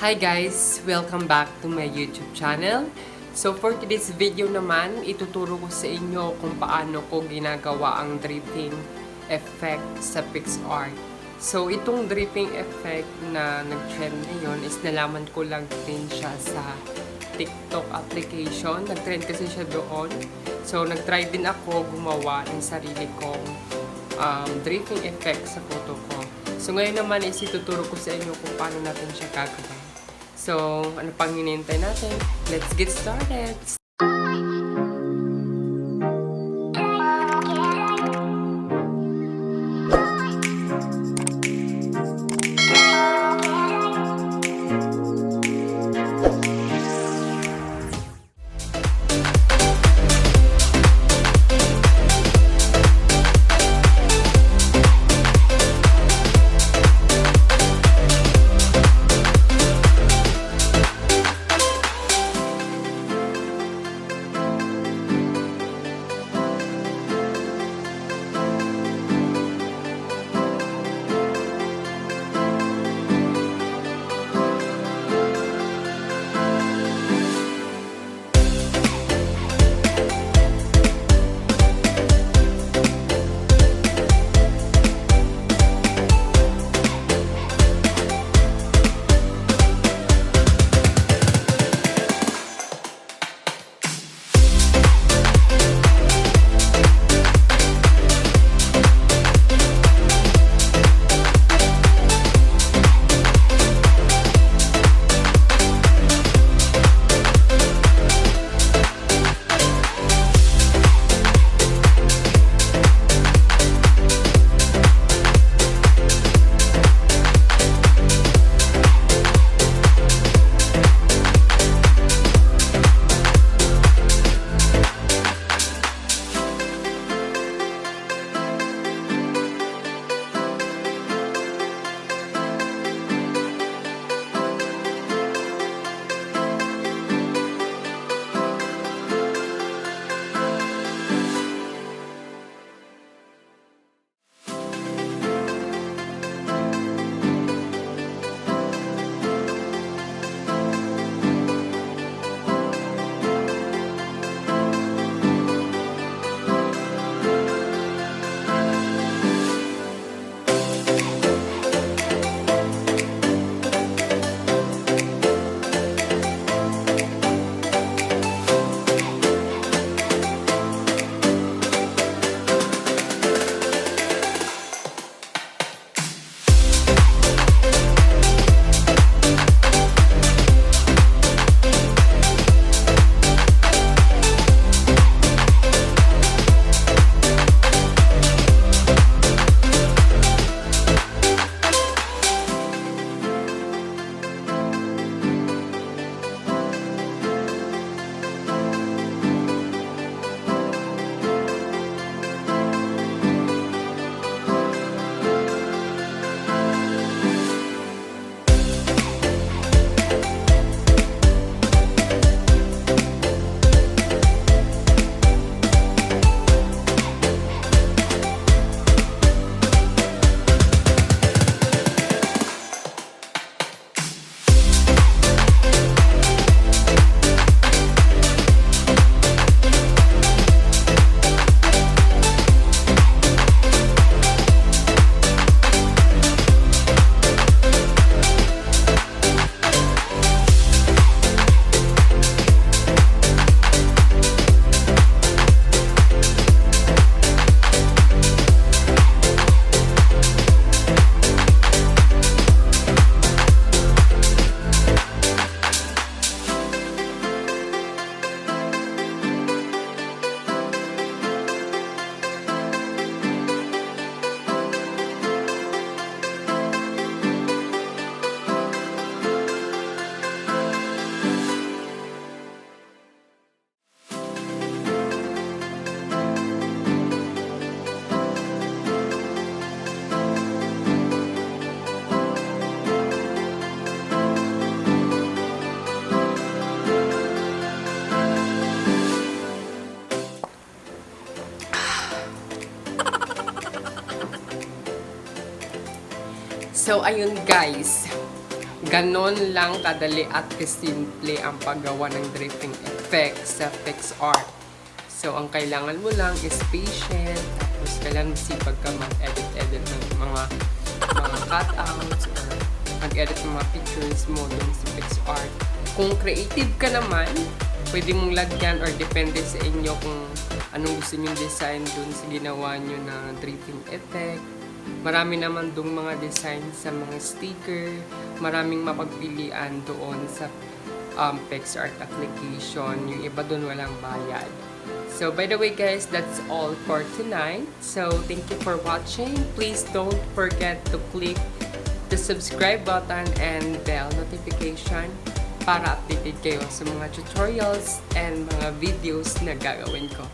Hi guys! Welcome back to my YouTube channel. So for today's video naman, ituturo ko sa inyo kung paano ko ginagawa ang dripping effect sa Picsart. So itong dripping effect na nag-trend ngayon is nalaman ko lang din siya sa TikTok application. Nag-trend kasi siya doon. So nag-try din ako gumawa ng sarili kong dripping effect sa photo ko. So ngayon naman is ituturo ko sa inyo kung paano natin siya gagawin. So, ano pang hinihintay natin? Let's get started! So, ayun guys. Ganon lang kadali at kasimple ang paggawa ng drifting effect sa Picsart. So, ang kailangan mo lang is patient, tapos kailangan sipag ka mag-edit ng mga cutouts or mag-edit ng mga pictures mo dun sa Picsart. Kung creative ka naman, pwede mong lagyan or depende sa inyo kung anong gusto nyo design dun sa ginawa nyo na drifting effect. Marami naman dong mga design sa mga sticker, maraming mapagpilian doon sa Picsart application. Yung iba doon walang bayad. So, by the way guys, that's all for tonight. So, thank you for watching. Please don't forget to click the subscribe button and bell notification para updated kayo sa mga tutorials and mga videos na gagawin ko.